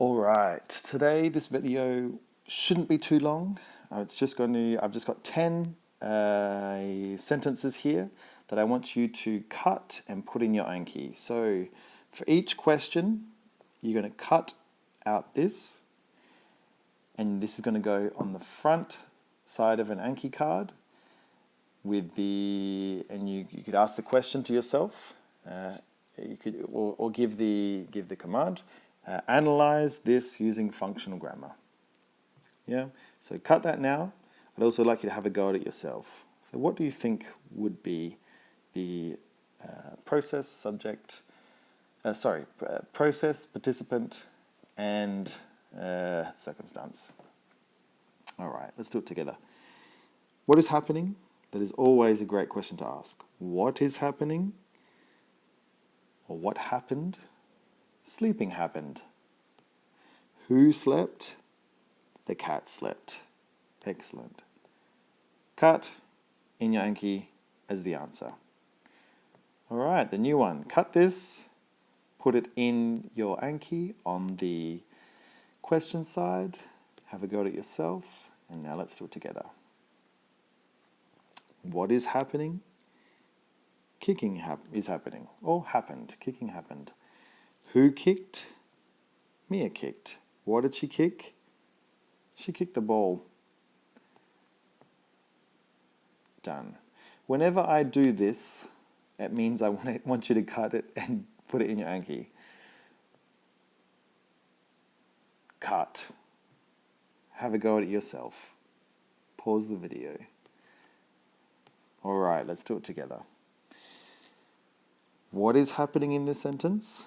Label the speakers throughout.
Speaker 1: All right, today this video shouldn't be too long. I've just got 10 sentences here that I want you to cut and put in your Anki. So for each question, you're going to cut out this, and this is going to go on the front side of an Anki card and you could ask the question to yourself. You could or give the command. Analyze this using functional grammar. Yeah. So cut that now. I'd also like you to have a go at it yourself. So what do you think would be the process, subject? Process, participant, and circumstance. All right. Let's do it together. What is happening? That is always a great question to ask. What is happening? Or what happened? Sleeping happened. Who slept? The cat slept. Excellent. Cut in your Anki as the answer. All right, the new one. Cut this, put it in your Anki on the question side, have a go at it yourself, and now let's do it together. What is happening? Kicking is happening, or happened. Kicking happened. Who kicked? Mia kicked. What did she kick? She kicked the ball. Done. Whenever I do this, it means I want you to cut it and put it in your Anki. Cut. Have a go at it yourself. Pause the video. All right, let's do it together. What is happening in this sentence?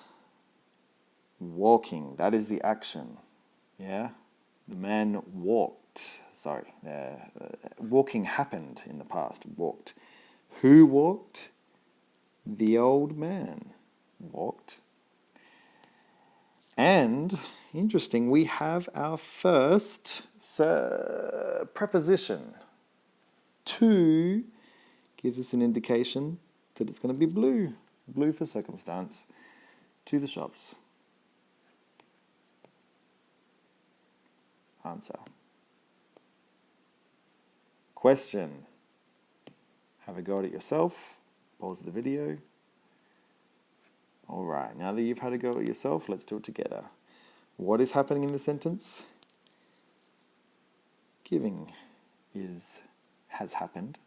Speaker 1: Walking. That is the action. Yeah? The man walked. Walking happened in the past. Walked. Who walked? The old man walked. And, interesting, we have our first preposition. To gives us an indication that it's going to be blue. Blue for circumstance. To the shops. Answer. Question. Have a go at it yourself. Pause the video. All right, now that you've had a go at it yourself, let's do it together. What is happening in the sentence? Giving has happened.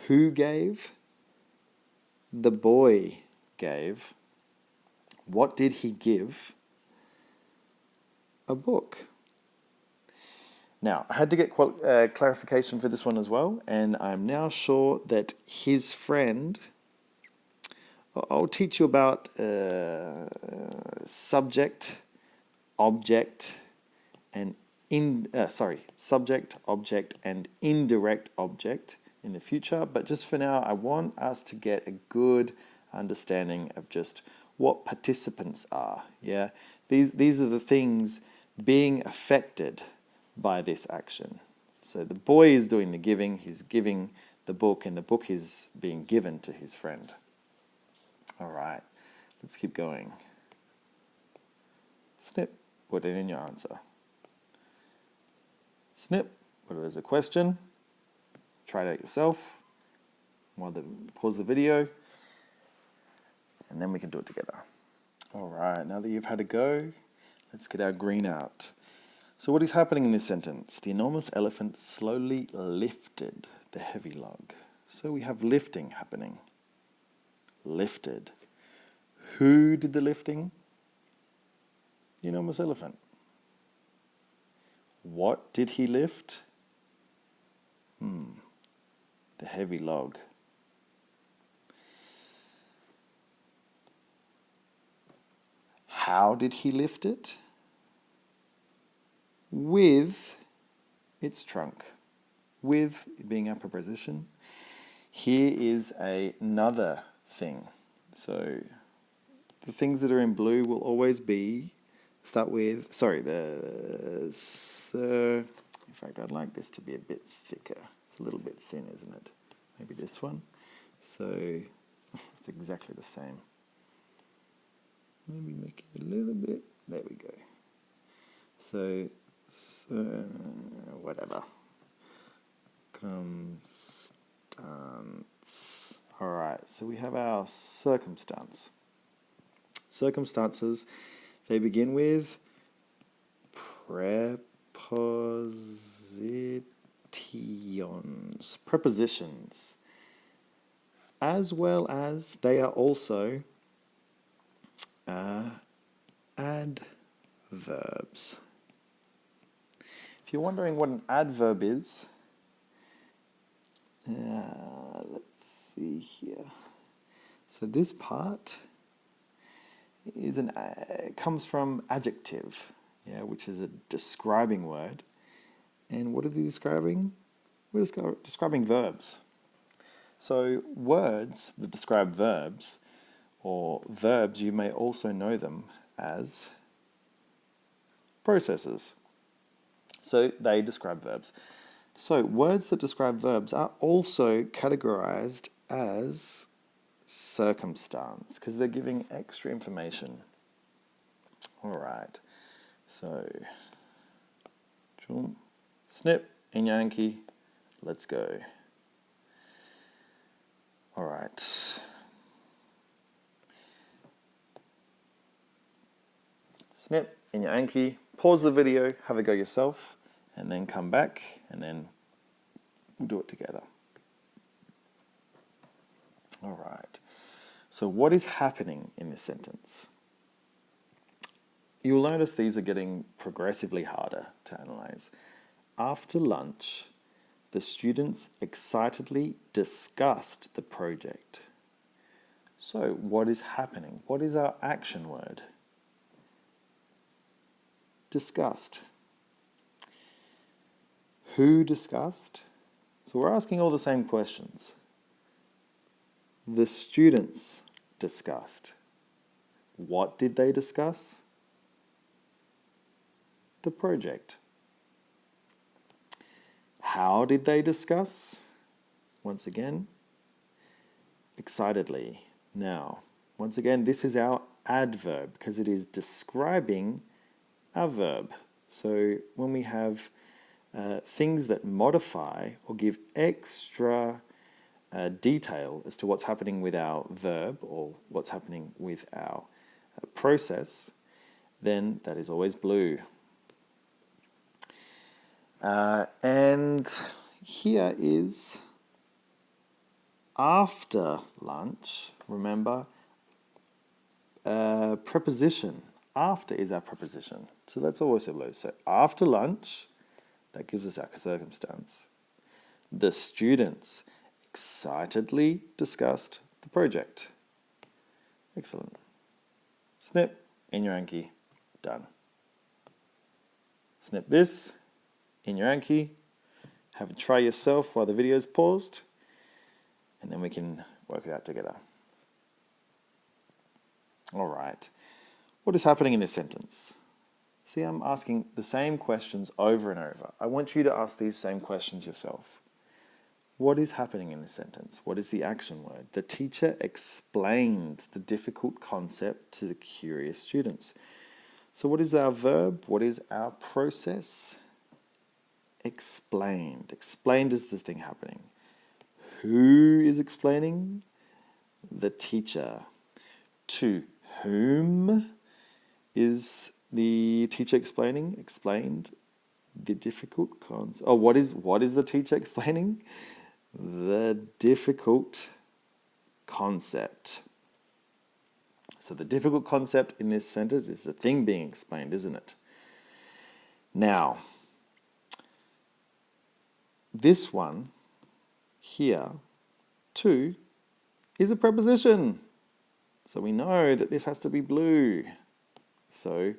Speaker 1: Who gave? The boy gave. What did he give? A book. Now, I had to get clarification for this one as well, and I'm now sure that his friend... I'll teach you about subject, object, and subject, object, and indirect object in the future. But just for now, I want us to get a good understanding of just what participants are. Yeah, these are the things being affected by this action. So the boy is doing the giving. He's giving the book, and the book is being given to his friend. All right, let's keep going. Snip, put it in your answer. Snip, put it as a question. Try it out yourself. Pause the video, and then we can do it together. All right, now that you've had a go, let's get our green out. So what is happening in this sentence? The enormous elephant slowly lifted the heavy log. So we have lifting happening. Lifted. Who did the lifting? The enormous elephant. What did he lift? The heavy log. How did he lift it? With its trunk. With being a preposition. Here is another thing. So the things that are in blue will always in fact, I'd like this to be a bit thicker. It's a little bit thin, isn't it? Maybe this one. So it's exactly the same. Maybe make it a little bit. There we go. So, whatever. Circumstance. All right, so we have our circumstance. Circumstances, they begin with prepositions, as well as they are also adverbs. If you're wondering what an adverb is, let's see here. So this part is comes from adjective, which is a describing word. And what are they describing? We're describing verbs. So words that describe verbs, or verbs, you may also know them as processes. So they describe verbs. So words that describe verbs are also categorized as circumstance because they're giving extra information. All right. So, snip and Yankee, let's go. All right. Snip and Yankee, pause the video, have a go yourself, and then come back, and then we'll do it together. All right. So what is happening in this sentence? You'll notice these are getting progressively harder to analyze. After lunch, the students excitedly discussed the project. So what is happening? What is our action word? Discussed. Who discussed? So we're asking all the same questions. The students discussed. What did they discuss? The project. How did they discuss? Once again, excitedly. Now, once again, this is our adverb because it is describing our verb. So when we have things that modify or give extra detail as to what's happening with our verb or what's happening with our process, then that is always blue. And here is after lunch, remember, preposition. After is our preposition. So that's always a blue. So after lunch, that gives us our circumstance. The students excitedly discussed the project. Excellent. Snip in your Anki. Done. Snip this in your Anki. Have a try yourself while the video is paused. And then we can work it out together. All right. What is happening in this sentence? See, I'm asking the same questions over and over. I want you to ask these same questions yourself. What is happening in this sentence? What is the action word? The teacher explained the difficult concept to the curious students. So what is our verb? What is our process? Explained. Explained is the thing happening. Who is explaining? The teacher. To whom is the teacher explaining? Explained the difficult concept. Oh, what is the teacher explaining? The difficult concept. So the difficult concept in this sentence is the thing being explained, isn't it? Now, this one here, to, is a preposition. So we know that this has to be blue. So,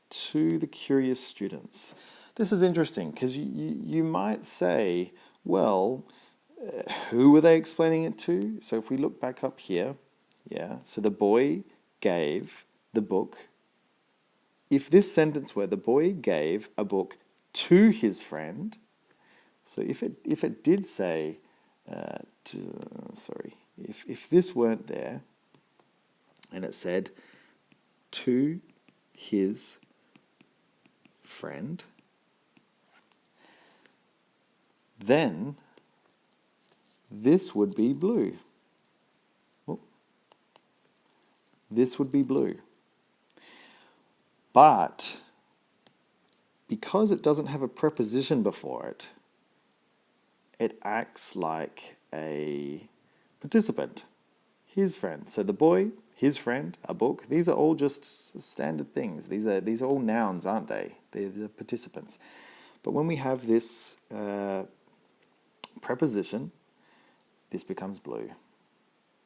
Speaker 1: to the curious students. This is interesting because you might say, well, who were they explaining it to? So if we look back up here, so the boy gave the book. If this sentence were the boy gave a book to his friend, so if it did say, if this weren't there, and it said to his friend. Then this would be blue. Oh, this would be blue. But because it doesn't have a preposition before it, it acts like a participant. His friend. So the boy, his friend, a book, these are all just standard things. These are all nouns, aren't they? They're the participants. But when we have this preposition, this becomes blue.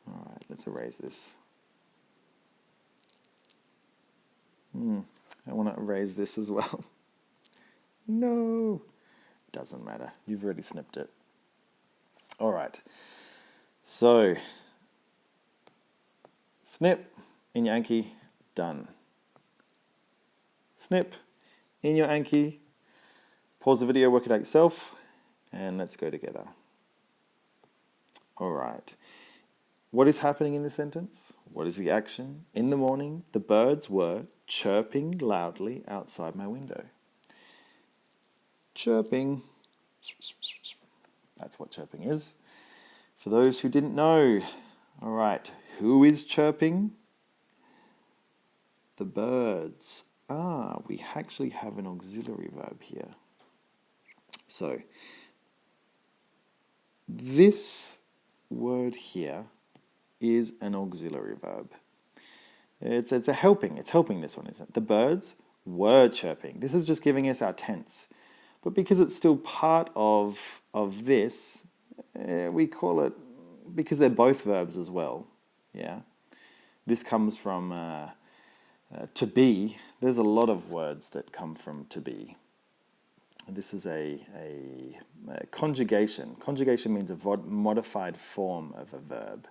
Speaker 1: All right, let's erase this. I want to erase this as well. No, doesn't matter. You've already snipped it. All right, so snip, in your Anki, done. Snip, in your Anki, pause the video, work it out yourself, and let's go together. All right. What is happening in this sentence? What is the action? In the morning, the birds were chirping loudly outside my window. Chirping. That's what chirping is. For those who didn't know, all right, who is chirping? The birds. We actually have an auxiliary verb here. So, this word here is an auxiliary verb. It's a helping. It's helping this one, isn't it? The birds were chirping. This is just giving us our tense. But because it's still part of this, we call it, because they're both verbs as well. Yeah. This comes from to be. There's a lot of words that come from to be. This is a conjugation. Conjugation means a modified form of a verb.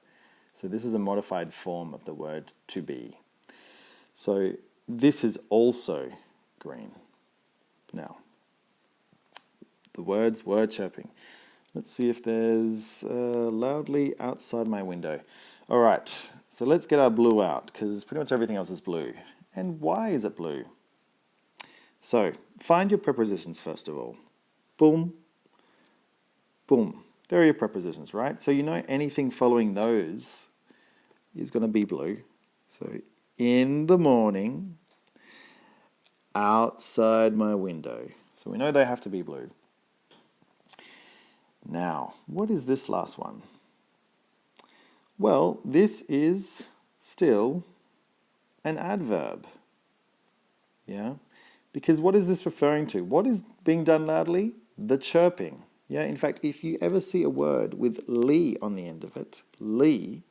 Speaker 1: So this is a modified form of the word to be. So this is also green. Now, the words were chirping. Let's see if there's loudly outside my window. All right, so let's get our blue out because pretty much everything else is blue. And why is it blue? So find your prepositions first of all. Boom, boom. There are your prepositions, right? So you know anything following those is going to be blue. So in the morning, outside my window. So we know they have to be blue. Now, what is this last one? Well, this is still an adverb. Yeah? Because what is this referring to? What is being done loudly? The chirping. Yeah, in fact, if you ever see a word with "ly" on the end of it, "ly,"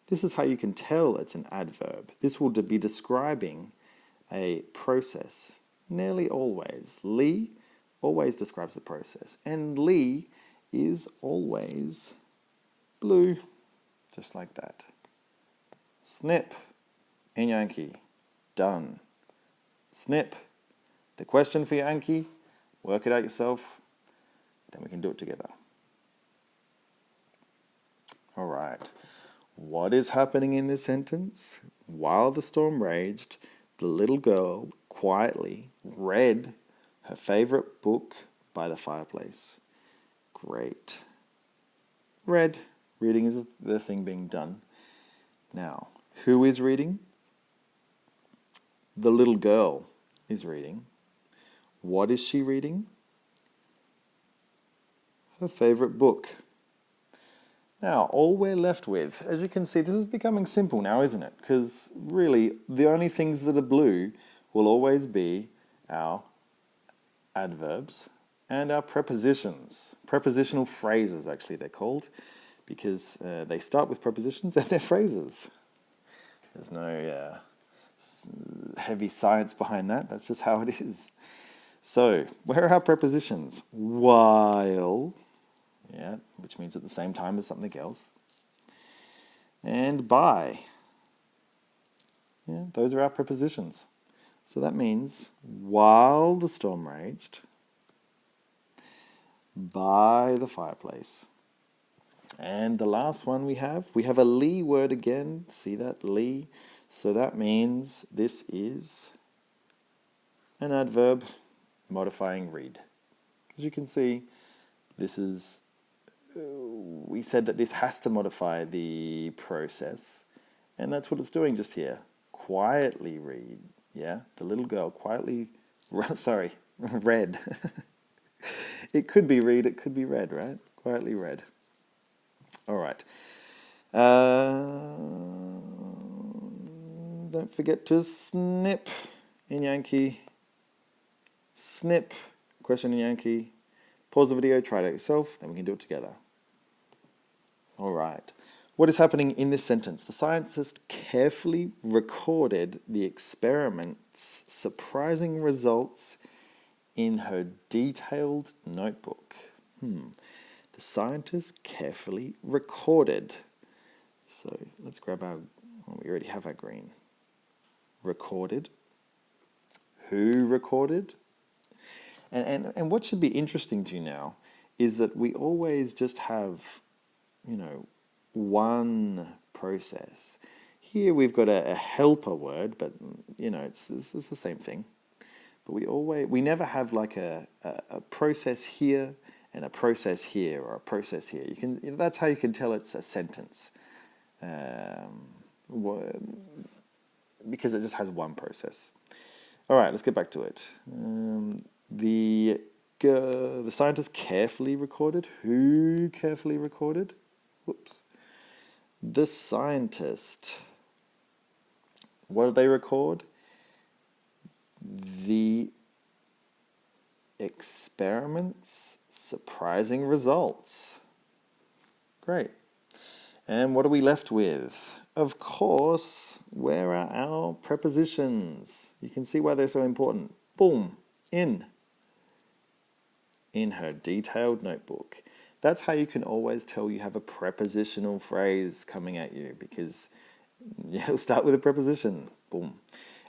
Speaker 1: this is how you can tell it's an adverb. This will be describing a process. Nearly always. "Ly" always describes the process. And "ly" is always blue. Just like that. Snip, in your Anki, done. Snip. The question for your Anki, work it out yourself, then we can do it together. All right. What is happening in this sentence? While the storm raged, the little girl quietly read her favorite book by the fireplace. Great. Read. Reading is the thing being done. Now, who is reading? The little girl is reading. What is she reading? Her favorite book. Now, all we're left with, as you can see, this is becoming simple now, isn't it? Because really, the only things that are blue will always be our adverbs and our prepositions. Prepositional phrases, actually, they're called, because they start with prepositions and they're phrases. There's no heavy science behind that. That's just how it is. So, where are our prepositions? While, yeah, which means at the same time as something else. And by. Yeah, those are our prepositions. So that means while the storm raged, by the fireplace. And the last one we have a "ly" word again. See that? "Ly." So that means this is an adverb. modifying read. As you can see, this is, we said that this has to modify the process, and that's what it's doing just here. Quietly read, yeah? The little girl quietly, sorry, read. It could be read, it could be read, right? Quietly read. All right. Don't forget to snip in Yankee. Snip, question in Yankee. Pause the video, try it out yourself, then we can do it together. All right. What is happening in this sentence? The scientist carefully recorded the experiment's surprising results in her detailed notebook. The scientist carefully recorded. So let's grab our, we already have our green. Recorded. Who recorded? And what should be interesting to you now is that we always just have, one process. Here we've got a helper word, but it's the same thing. But we never have like a process here and a process here or a process here. That's how you can tell it's a sentence, because it just has one process. All right, let's get back to it. The scientist carefully recorded. Who carefully recorded? Whoops. The scientist. What did they record? The experiment's surprising results. Great. And what are we left with? Of course, where are our prepositions? You can see why they're so important. Boom. In her detailed notebook. That's how you can always tell you have a prepositional phrase coming at you, because it'll start with a preposition. Boom.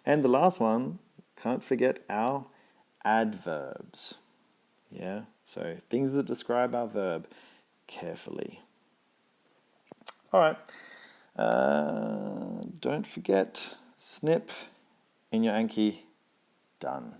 Speaker 1: And the last one, can't forget our adverbs. Yeah, so things that describe our verb carefully. All right. Don't forget, snip in your Anki. Done.